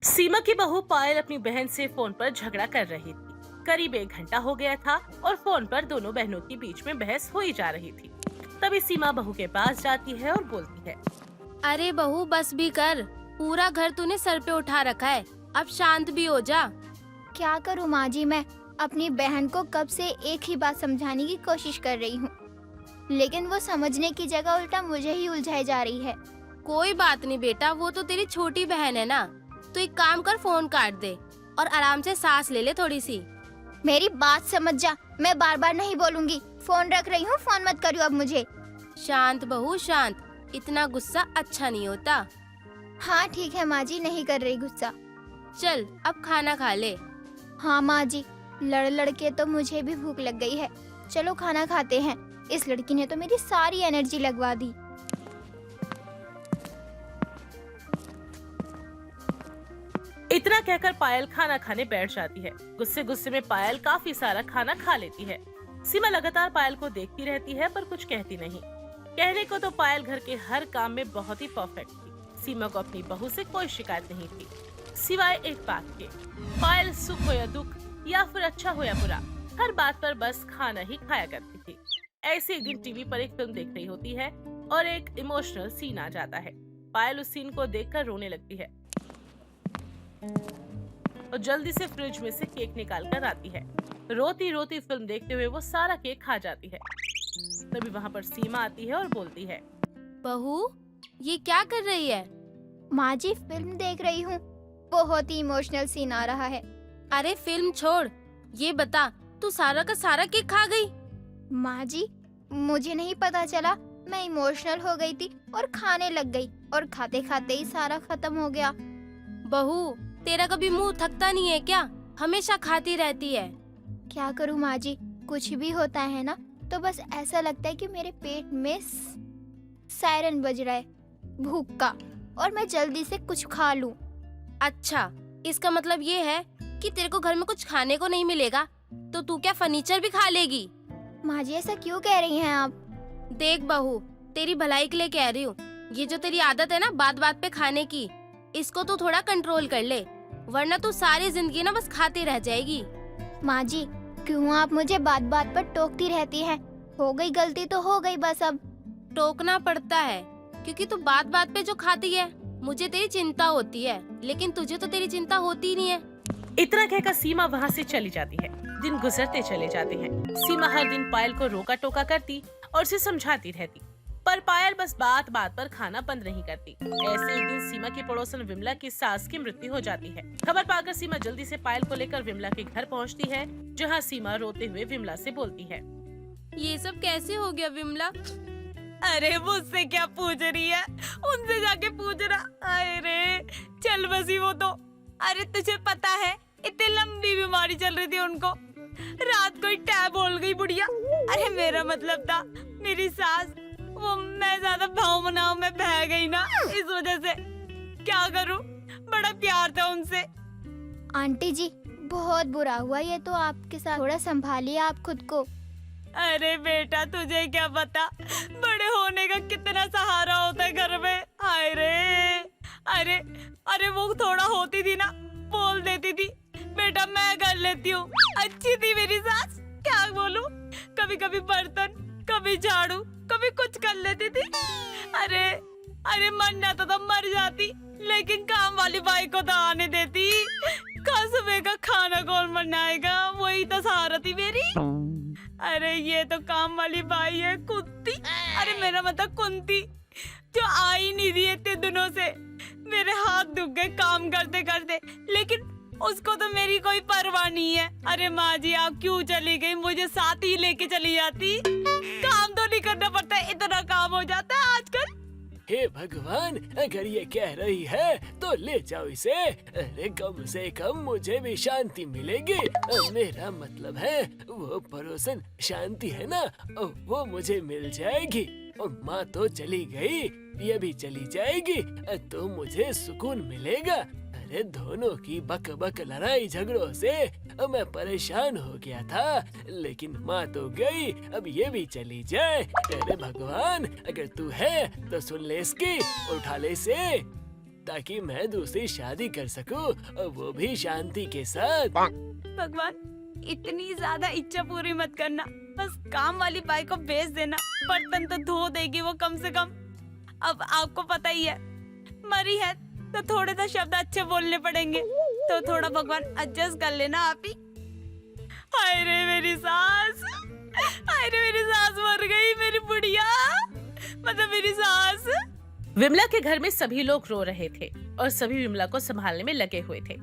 सीमा की बहू पायल अपनी बहन से फोन पर झगड़ा कर रही थी। करीब 1 घंटा हो गया था और फोन पर दोनों बहनों के बीच में बहस हो ही जा रही थी। तभी सीमा बहू के पास जाती है और बोलती है। अरे बहू बस भी कर, पूरा घर तूने सर पे उठा रखा है, अब शांत भी हो जा। क्या करूँ माँ जी, मैं अपनी बहन को कब से एक ही बात समझाने की कोशिश कर रही हूँ, लेकिन वो समझने की जगह उल्टा मुझे ही उलझाई जा रही है। कोई बात नहीं बेटा, वो तो तेरी छोटी बहन है ना। तो एक काम कर, फोन काट दे और आराम से सांस ले ले थोड़ी सी। मेरी बात समझ जा, मैं बार बार नहीं बोलूंगी। फोन रख रही हूँ, फोन मत करियो अब मुझे। शांत बहू शांत, इतना गुस्सा अच्छा नहीं होता। हाँ ठीक है माँ जी, नहीं कर रही गुस्सा। चल अब खाना खा ले। हाँ माँ जी, लड़ लड़ के तो मुझे भी भूख लग गई है। चलो खाना खाते हैं। इस लड़की ने तो मेरी सारी एनर्जी लगवा दी। इतना कहकर पायल खाना खाने बैठ जाती है। गुस्से गुस्से में पायल काफी सारा खाना खा लेती है। सीमा लगातार पायल को देखती रहती है पर कुछ कहती नहीं। कहने को तो पायल घर के हर काम में बहुत ही परफेक्ट थी। सीमा को अपनी बहू से कोई शिकायत नहीं थी, सिवाय एक बात के। पायल सुख हो या दुख या फिर अच्छा हो या बुरा, हर बात पर बस खाना ही खाया करती थी। ऐसे एक दिन टीवी पर एक फिल्म देख रही होती है और एक इमोशनल सीन आ जाता है। पायल उस सीन को देखकर रोने लगती है और जल्दी से फ्रिज में से केक निकाल कर आती है। रोती रोती फिल्म देखते हुए वो सारा केक खा जाती है। तभी वहाँ पर सीमा आती है और बोलती है। बहू ये क्या कर रही है? माँ जी फिल्म देख रही हूँ, बहुत ही इमोशनल सीन आ रहा है। अरे फिल्म छोड़, ये बता तू सारा का सारा केक खा गई? माँ जी मुझे नहीं पता चला, मैं इमोशनल हो गई थी और खाने लग गई और खाते खाते ही सारा खत्म हो गया। बहू तेरा कभी मुंह थकता नहीं है क्या? हमेशा खाती रहती है। क्या करूँ माँ जी, कुछ भी होता है ना तो बस ऐसा लगता है कि मेरे पेट में सायरन बज रहा है भूख का, और मैं जल्दी से कुछ खा लूं। अच्छा, इसका मतलब ये है कि तेरे को घर में कुछ खाने को नहीं मिलेगा तो तू क्या फर्नीचर भी खा लेगी? माँ जी ऐसा क्यों कह रही हैं आप? देख बहू, तेरी भलाई के लिए कह रही हूँ। ये जो तेरी आदत है ना बात बात पे खाने की, इसको तू थोड़ा कंट्रोल कर ले, वरना तू सारी जिंदगी ना बस खाती रह जाएगी। माँ जी क्यों आप मुझे बात बात पर टोकती रहती हैं? हो गई गलती तो हो गई, बस अब। टोकना पड़ता है क्योंकि तू बात बात पे जो खाती है मुझे तेरी चिंता होती है, लेकिन तुझे तो तेरी चिंता होती ही नहीं है। इतना कहकर सीमा वहाँ से चली जाती है। दिन गुजरते चले जाते हैं। सीमा हर दिन पायल को रोका टोका करती और उसे समझाती रहती, पर पायल बस बात बात पर खाना बंद नहीं करती। ऐसे एक दिन सीमा की पड़ोसन विमला की सास की मृत्यु हो जाती है। खबर पाकर सीमा जल्दी से पायल को लेकर विमला के घर पहुंचती है, जहां सीमा रोते हुए विमला से बोलती है। ये सब कैसे हो गया विमला? अरे मुझसे क्या पूछ रही है, उनसे जाके पूछ रहा। अरे चल बसी वो तो। अरे तुझे पता है इतनी लंबी बीमारी चल रही थी उनको, रात को ही टैब बोल गई बुढ़िया। अरे मेरा मतलब था मेरी सास, वो मैं ज्यादा भावनाओं में बह गई ना, इस वजह से। क्या करूं, बड़ा प्यार था उनसे। आंटी जी बहुत बुरा हुआ ये तो आपके साथ, थोड़ा संभालिए आप खुद को। अरे बेटा तुझे क्या पता बड़े होने का कितना सहारा होता है घर में। हाय रे, अरे अरे वो थोड़ा होती थी ना, बोल देती थी बेटा मैं कर लेती हूँ। अच्छी थी मेरी सास, क्या बोलूं। कभी कभी बर्तन, कभी झाड़ू, कभी कुछ कर लेती थी। अरे अरे मर जाता तो मर जाती, लेकिन काम वाली बाई को तो आने देती। सुबह का खाना कौन बनाएगा, वही तो सहारा थी मेरी। अरे ये तो काम वाली बाई है कुत्ती, अरे मेरा मतलब कुंती, जो आई नहीं रही इतने दिनों से। मेरे हाथ दुख गए काम करते करते, लेकिन उसको तो मेरी कोई परवाह नहीं है। अरे माँ जी आप क्यों चली गई, मुझे साथ ही लेके चली जाती। काम तो नहीं करना पड़ता, इतना काम हो जाता है आजकल। हे भगवान, अगर ये कह रही है तो ले जाओ इसे। अरे कम से कम मुझे भी शांति मिलेगी। मेरा मतलब है वो पड़ोसन शांति है ना, वो मुझे मिल जाएगी। और माँ तो चली गई, ये भी चली जाएगी तो मुझे सुकून मिलेगा। अरे दोनों की बक बक लड़ाई झगड़ों से मैं परेशान हो गया था, लेकिन माँ तो गई, अब ये भी चली जाए। अरे भगवान, अगर तू है तो सुन ले इसकी और उठा ले इसे। ताकि मैं दूसरी शादी कर सकूं, वो भी शांति के साथ। भगवान, इतनी ज्यादा इच्छा पूरी मत करना, बस काम वाली बाई को भेज देना, बर्तन तो धो देगी वो कम से कम। अब आपको पता ही है, मरी है तो थोड़े तो शब्द अच्छे बोलने पड़ेंगे, तो थोड़ा भगवान एडजस्ट कर लेना आप ही। हाय रे मेरी सास, हाय रे मेरी सास मर गई, मेरी बुढ़िया, मतलब मेरी सास। विमला के घर में सभी लोग रो रहे थे और सभी विमला को संभालने में लगे हुए थे।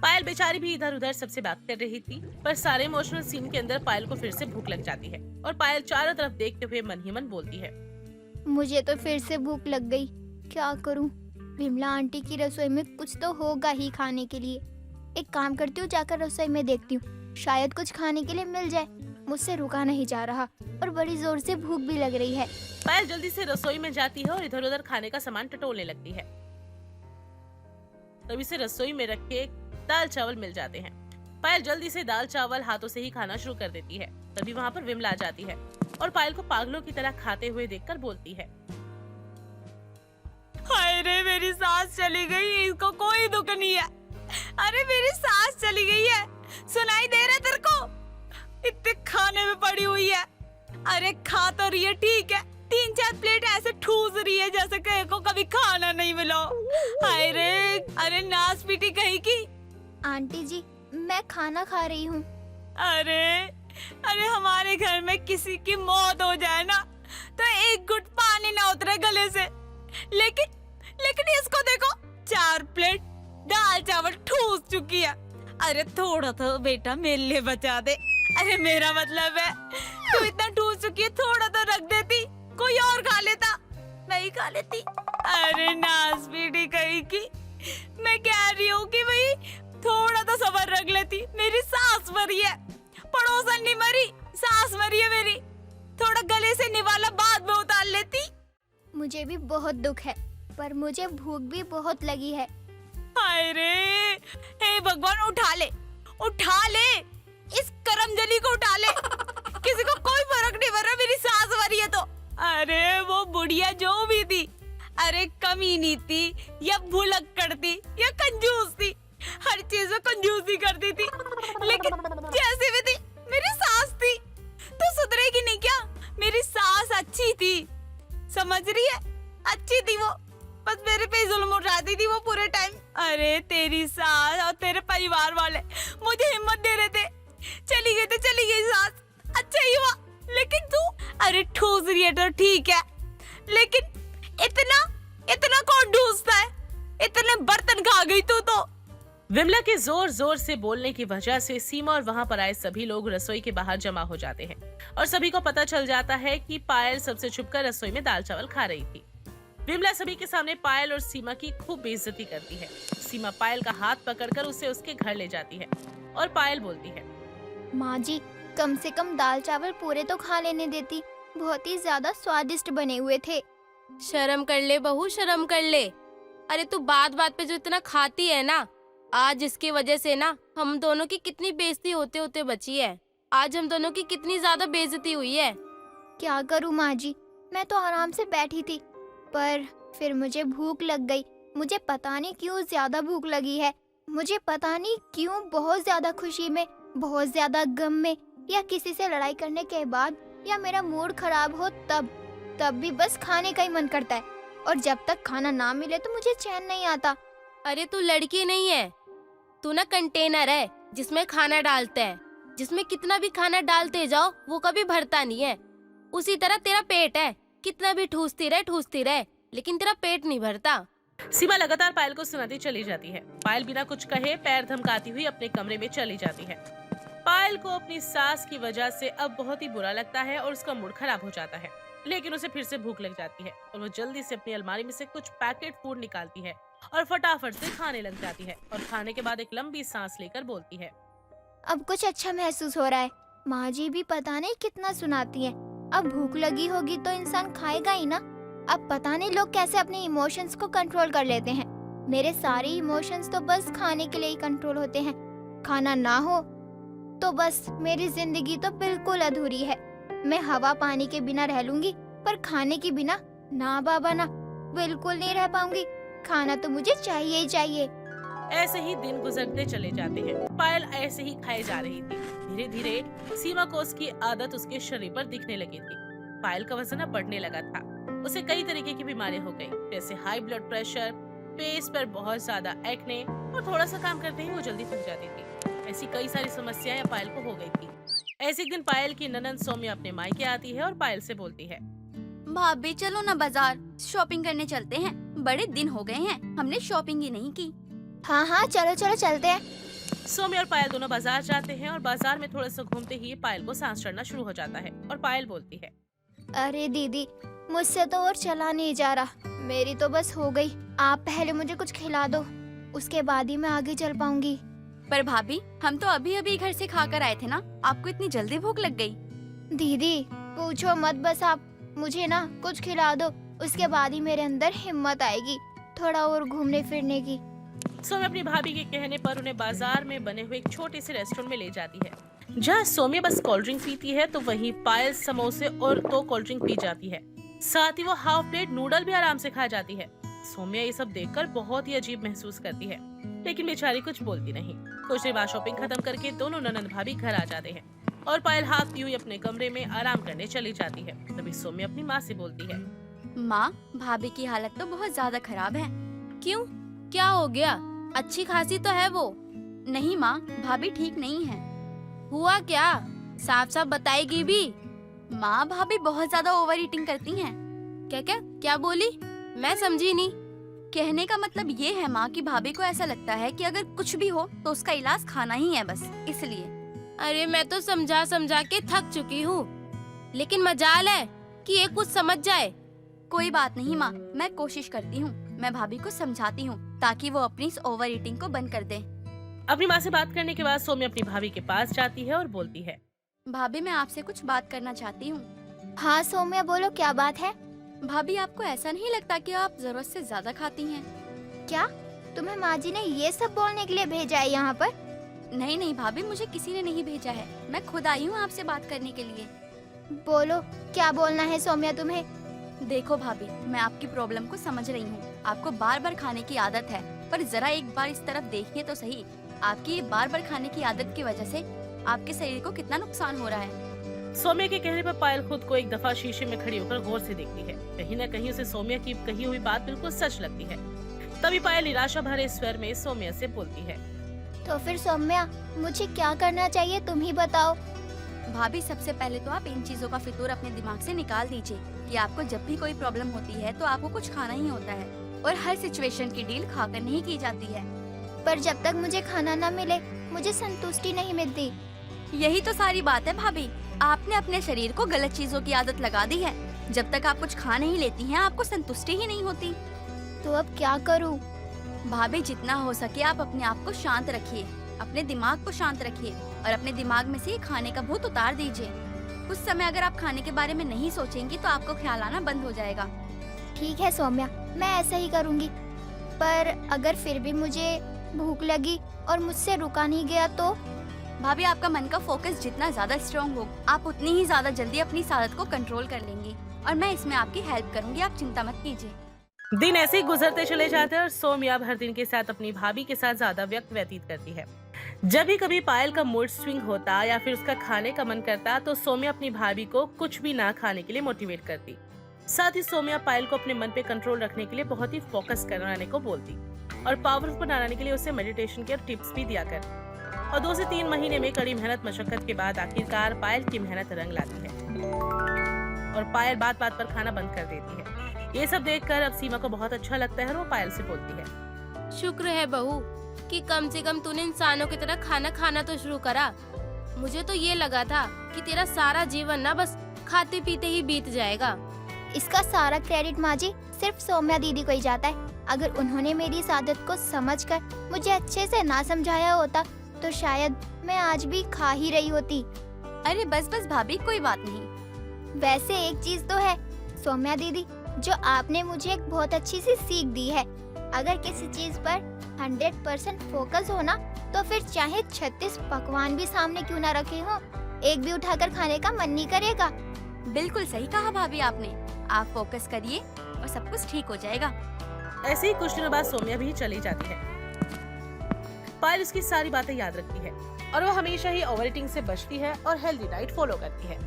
पायल बेचारी भी इधर उधर सबसे बात कर रही थी, पर सारे इमोशनल सीन के अंदर पायल को फिर से भूख लग जाती है और पायल चारों तरफ देखते हुए मन ही मन बोलती है, मुझे तो फिर से भूख लग गई, क्या करूं? विमला आंटी की रसोई में कुछ तो होगा ही खाने के लिए। एक काम करती हूँ, जाकर रसोई में देखती हूँ, शायद कुछ खाने के लिए मिल जाए। मुझसे रुका नहीं जा रहा और बड़ी जोर से भूख भी लग रही है। पायल जल्दी से रसोई में जाती है और इधर उधर खाने का सामान टटोलने लगती है। तभी से रसोई में रखे दाल चावल मिल जाते हैं। पायल जल्दी से दाल चावल हाथों से ही खाना शुरू कर देती है। तभी वहाँ पर विमला आ जाती है और पायल को पागलों की तरह खाते हुए देखकर बोलती है, हाय रे मेरी सास चली गई, इसको कोई दुख नहीं है। अरे मेरी सास चली गई है, सुनाई दे रहा तेरे को? इतने खाने में पड़ी हुई है। अरे खा तो रही है ठीक है, 3-4 प्लेट ऐसे ठूस रही है जैसे कहीं को कभी खाना नहीं मिला। हाय रे, अरे नास पीटी कहीं की। आंटी जी, मैं खाना खा रही हूँ। अरे अरे हमारे घर में किसी की मौत हो जाए ना तो एक घुट पानी ना उतरे गले से, लेकिन इसको देखो, 4 प्लेट दाल चावल ठूस चुकी है। अरे थोड़ा तो बेटा मेरे लिए बचा दे। अरे मेरा मतलब है, तू इतना ठूस चुकी है, थोड़ा तो रख देती, कोई और खा लेता, नहीं खा लेती। अरे नास पीटी कहीं की, मैं कह रही हूँ कि भाई थोड़ा तो सब्र रख लेती। मेरी सास मरी है, पड़ोसन नहीं मरी, सास मरी है मेरी, थोड़ा गले से निवाला बाद में उतार लेती। मुझे भी बहुत दुख है, पर मुझे भूख भी बहुत लगी है। हाय रे, हे भगवान, उठा ले इस करमजली को, उठा ले। किसी को कोई फर्क नहीं पड़ रहा, मेरी सास मरी है तो। अरे वो बुढ़िया जो भी थी, अरे कमीनी थी या भुलक्कड़ थी या कंजूस थी, हर चीज में कंजूसी करती थी, लेकिन जैसे भी थी मेरी सास थी। तो सुधरेगी नहीं क्या? मेरी सास अच्छी थी, समझ रही है, अच्छी थी वो, बस मेरे पे जुल्म उठाती थी वो पूरे टाइम। अरे तेरी सास और तेरे परिवार वाले मुझे हिम्मत दे रहे थे, चली गई तो चली गई सास, अच्छा ही हुआ। लेकिन तू, अरे ठूस रही है तो ठीक है, लेकिन इतना कौन ठूसता है? इतने बर्तन खा गई तू तो। विमला के जोर जोर से बोलने की वजह से सीमा और वहाँ पर आए सभी लोग रसोई के बाहर जमा हो जाते हैं और सभी को पता चल जाता है कि पायल सबसे छुपकर रसोई में दाल चावल खा रही थी। विमला सभी के सामने पायल और सीमा की खूब बेइज्जती करती है। सीमा पायल का हाथ पकड़कर उसे उसके घर ले जाती है और पायल बोलती है, माँ जी, कम से कम दाल चावल पूरे तो खा लेने देती, बहुत ही ज्यादा स्वादिष्ट बने हुए थे। शर्म कर ले बहू, शर्म कर ले। अरे तू बात बात पे जो इतना खाती है ना, आज इसकी वजह से ना हम दोनों की कितनी बेइज्जती होते होते बची है। आज हम दोनों की कितनी ज्यादा बेइज्जती हुई है। क्या करूँ माँ जी, मैं तो आराम से बैठी थी, पर फिर मुझे भूख लग गई। मुझे पता नहीं क्यों ज्यादा भूख लगी है, मुझे पता नहीं क्यों बहुत ज्यादा खुशी में, बहुत ज्यादा गम में, या किसी से लड़ाई करने के बाद, या मेरा मूड खराब हो तब भी बस खाने का ही मन करता है, और जब तक खाना ना मिले तो मुझे चैन नहीं आता। अरे तू लड़की नहीं है, तू ना कंटेनर है जिसमें खाना डालते हैं, जिसमें कितना भी खाना डालते जाओ वो कभी भरता नहीं है। उसी तरह तेरा पेट है, कितना भी ठूसती रहे लेकिन तेरा पेट नहीं भरता। सीमा लगातार पायल को सुनाती चली जाती है। पायल बिना कुछ कहे पैर धमकाती हुई अपने कमरे में चली जाती है। पायल को अपनी सास की वजह से अब बहुत ही बुरा लगता है और उसका मूड खराब हो जाता है, लेकिन उसे फिर से भूख लग जाती है और वो जल्दी से अपनी अलमारी में से कुछ पैकेट फूड निकालती है और फटाफट से खाने लग जाती है और खाने के बाद एक लंबी सांस लेकर बोलती है, अब कुछ अच्छा महसूस हो रहा है। माँ जी भी पता नहीं कितना सुनाती है। अब भूख लगी होगी तो इंसान खाएगा ही ना। अब पता नहीं लोग कैसे अपने इमोशंस को कंट्रोल कर लेते हैं। मेरे सारे इमोशंस तो बस खाने के लिए ही कंट्रोल होते हैं। खाना ना हो तो बस मेरी जिंदगी तो बिल्कुल अधूरी है। मैं हवा पानी के बिना रह लूंगी, पर खाने के बिना ना बाबा ना, बिल्कुल नहीं रह पाऊंगी। खाना तो मुझे चाहिए ही चाहिए। ऐसे ही दिन गुजरते चले जाते हैं। पायल ऐसे ही खाए जा रही थी। धीरे धीरे सीमा को उसकी आदत उसके शरीर पर दिखने लगी थी। पायल का वजन अब बढ़ने लगा था। उसे कई तरीके की बीमारियां हो गई, जैसे हाई ब्लड प्रेशर, फेस पर बहुत ज्यादा एक्ने और थोड़ा सा काम करते ही वो जल्दी थक जाती थी। ऐसी कई सारी समस्याएं पायल को हो गई थी। ऐसे एक दिन पायल की ननद सौम्या अपने मायके आती है और पायल से बोलती है, भाभी चलो ना बाजार शॉपिंग करने चलते हैं। बड़े दिन हो गए हैं हमने शॉपिंग ही नहीं की। हाँ हाँ चलो चलो चलते हैं। सौम्या और पायल दोनों बाजार जाते हैं और बाजार में थोड़ा सा घूमते ही पायल को सांस चढ़ना शुरू हो जाता है और पायल बोलती है, अरे दीदी, मुझसे तो और चला नहीं जा रहा, मेरी तो बस हो गई। आप पहले मुझे कुछ खिला दो, उसके बाद ही मैं आगे चल पाऊंगी। पर भाभी हम तो अभी अभी घर से खाकर आए थे ना, आपको इतनी जल्दी भूख लग गई? दीदी पूछो मत, बस आप मुझे ना कुछ खिला दो, उसके बाद ही मेरे अंदर हिम्मत आएगी थोड़ा और घूमने फिरने की। सौम्या अपनी भाभी के कहने पर उन्हें बाजार में बने हुए एक छोटे से रेस्टोरेंट में ले जाती है, जहाँ सौम्या बस कोल्ड ड्रिंक पीती है तो वहीं पायल समोसे और 2 कोल्ड ड्रिंक पी जाती है। साथ ही वो हाफ प्लेट नूडल भी आराम से खा जाती है। सौम्या ये सब देखकर बहुत ही अजीब महसूस करती है, लेकिन बेचारी कुछ बोलती नहीं। कुछ देर बाद शॉपिंग खत्म करके दोनों ननद भाभी घर आ जाते हैं और पायल हाथ हुई अपने कमरे में आराम करने चली जाती है। तभी सौम्या अपनी माँ से बोलती है, माँ भाभी की हालत तो बहुत ज्यादा खराब है। क्यों, क्या हो गया? अच्छी खासी तो है वो। नहीं माँ, भाभी ठीक नहीं है। हुआ क्या? साफ साफ बताएगी भी। माँ भाभी बहुत ज्यादा ओवर ईटिंग करती हैं। क्या क्या क्या बोली? मैं समझी नहीं। कहने का मतलब ये है माँ कि भाभी को ऐसा लगता है कि अगर कुछ भी हो तो उसका इलाज खाना ही है बस, इसलिए। अरे मैं तो समझा समझा के थक चुकी हूँ, लेकिन मजाल है कि ये कुछ समझ जाए। कोई बात नहीं माँ, मैं कोशिश करती हूँ, मैं भाभी को समझाती हूँ ताकि वो अपनी इस ओवर ईटिंग को बंद कर दे। अपनी माँ से बात करने के बाद सौम्या अपनी भाभी के पास जाती है और बोलती है, भाभी मैं आपसे कुछ बात करना चाहती हूँ। हाँ सौम्या बोलो, क्या बात है? भाभी आपको ऐसा नहीं लगता कि आप जरूरत से ज्यादा खाती हैं? क्या तुम्हें माँ जी ने ये सब बोलने के लिए भेजा है यहाँ पर? नहीं नहीं भाभी, मुझे किसी ने नहीं भेजा है, मैं खुद आई हूँ आपसे बात करने के लिए। बोलो क्या बोलना है सौम्या तुम्हें? देखो भाभी, मैं आपकी प्रॉब्लम को समझ रही हूँ। आपको बार बार खाने की आदत है, पर जरा एक बार इस तरफ देखिए तो सही। आपकी ये बार बार खाने की आदत की वजह से आपके शरीर को कितना नुकसान हो रहा है। सौम्या के कहने पर पायल खुद को एक दफा शीशे में खड़ी होकर गौर से देखती है। कहीं न कहीं उसे सौम्या की कही हुई बात बिल्कुल सच लगती है। तभी पायल निराशा भरे स्वर में सौम्या से बोलती है, तो फिर सौम्या मुझे क्या करना चाहिए, तुम ही बताओ। भाभी सबसे पहले तो आप इन चीजों का फितूर अपने दिमाग से निकाल दीजिए कि आपको जब भी कोई प्रॉब्लम होती है तो आपको कुछ खाना ही होता है और हर सिचुएशन की डील खाकर नहीं की जाती है। पर जब तक मुझे खाना न मिले मुझे संतुष्टि नहीं मिलती। यही तो सारी बात है भाभी, आपने अपने शरीर को गलत चीजों की आदत लगा दी है। जब तक आप कुछ खा नहीं लेती हैं आपको संतुष्टि ही नहीं होती। तो अब क्या करूं? भाभी जितना हो सके आप अपने आप को शांत रखिए, अपने दिमाग को शांत रखिए और अपने दिमाग में से ये खाने का भूत उतार दीजिए। कुछ समय अगर आप खाने के बारे में नहीं सोचेंगी तो आपको ख्याल आना बंद हो जाएगा। ठीक है सौम्या, मैं ऐसा ही करूंगी। पर अगर फिर भी मुझे भूख लगी और मुझसे रुका नहीं गया तो? भाभी आपका मन का फोकस जितना ज्यादा स्ट्रॉन्ग हो, आप उतनी ही ज्यादा जल्दी अपनी इस आदत को कंट्रोल कर लेंगी और मैं इसमें आपकी हेल्प करूंगी, आप चिंता मत कीजिए। दिन ऐसे ही गुजरते चले जाते हैं और सौम्या अब हर दिन के साथ अपनी भाभी के साथ ज्यादा वक्त व्यतीत करती है। जब भी कभी पायल का मूड स्विंग होता या फिर उसका खाने का मन करता तो सौम्या अपनी भाभी को कुछ भी ना खाने के लिए मोटिवेट करती। साथ ही सौम्या पायल को अपने मन पे कंट्रोल रखने के लिए बहुत ही फोकस कराने को बोलती और पावरफुल बनाने के लिए उसे मेडिटेशन के टिप्स भी दिया कर। और 2 से 3 महीने में कड़ी मेहनत मशक्कत के बाद आखिरकार पायल की मेहनत रंग लाती है और पायल बात बात पर खाना बंद कर देती है। ये सब देखकर अब सीमा को बहुत अच्छा लगता है और वो पायल से बोलती है, शुक्र है बहू कि कम से कम तूने इंसानों की तरह खाना खाना तो शुरू करा। मुझे तो ये लगा था कि तेरा सारा जीवन ना बस खाते पीते ही बीत जाएगा। इसका सारा क्रेडिट माँ जी सिर्फ सौम्या दीदी को ही जाता है। अगर उन्होंने मेरी इस आदत को समझकर मुझे अच्छे से ना समझाया होता तो शायद मैं आज भी खा ही रही होती। अरे बस बस भाभी, कोई बात नहीं। वैसे एक चीज तो है सौम्या दीदी, जो आपने मुझे एक बहुत अच्छी सी सीख दी है। अगर किसी चीज पर 100% फोकस हो ना तो फिर चाहे 36 पकवान भी सामने क्यों ना रखे हो, एक भी उठाकर खाने का मन नहीं करेगा। बिल्कुल सही कहा भाभी आपने, आप फोकस करिए और सब कुछ ठीक हो जाएगा। ऐसे ही कुछ दिनों बाद सौम्या भी चली जाती है। पायल उसकी सारी बातें याद रखती है और वो हमेशा ही ओवर ईटिंग से बचती है और हेल्दी डाइट फॉलो करती है।